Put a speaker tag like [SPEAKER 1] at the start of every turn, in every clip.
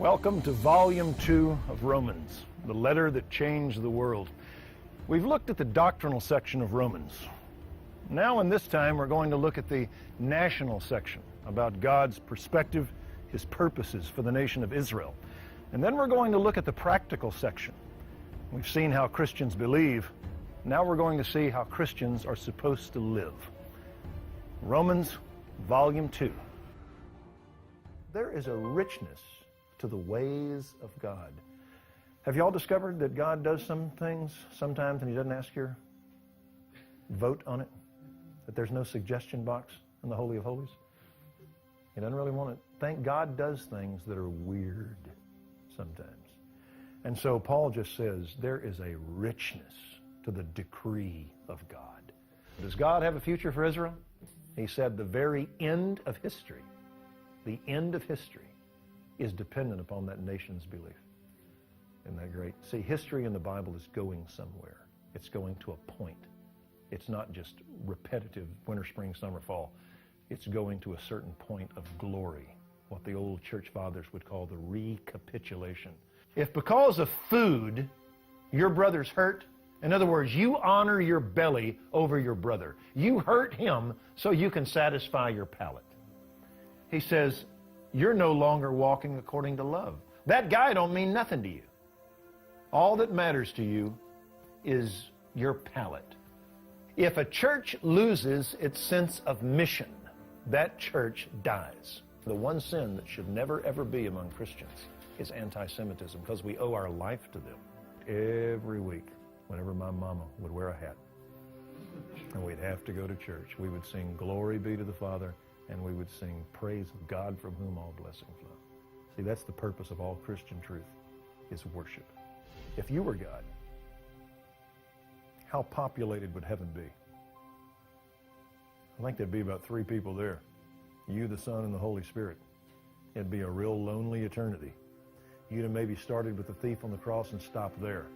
[SPEAKER 1] Welcome to Volume 2 of Romans, the letter that changed the world. We've looked at the doctrinal section of Romans. Now, in this time, we're going to look at the national section about God's perspective, His purposes for the nation of Israel. And then we're going to look at the practical section. We've seen how Christians believe. Now we're going to see how Christians are supposed to live. Romans, Volume 2. There is a richness to the ways of God. Have you all discovered that God does some things sometimes and He doesn't ask your vote on it? That there's no suggestion box in the Holy of Holies? He doesn't really want it. Thank God does things that are weird sometimes. And so Paul just says there is a richness to the decree of God. Does God have a future for Israel? He said the very end of history, the end of history, is dependent upon that nation's belief. Isn't that great? See, history in the Bible is going somewhere. It's going to a point. It's not just repetitive winter, spring, summer, fall. It's going to a certain point of glory, what the old church fathers would call the recapitulation. If because of food your brother's hurt, in other words, you honor your belly over your brother. You hurt him so you can satisfy your palate. He says, you're no longer walking according to love. That guy don't mean nothing to you. All that matters to you is your palate. If a church loses its sense of mission, that church dies. The one sin that should never ever be among Christians is anti-Semitism, because we owe our life to them. Every week, whenever my mama would wear a hat and we'd have to go to church, we would sing "Glory be to the Father," and we would sing "Praise of God from whom all blessing flow." See, that's the purpose of all Christian truth, is worship. If you were God, how populated would heaven be? I think there'd be about 3 people there. You, the Son, and the Holy Spirit. It'd be a real lonely eternity. You'd have maybe started with the thief on the cross and stopped there.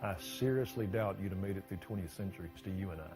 [SPEAKER 1] I seriously doubt you'd have made it through 20th century to you and I.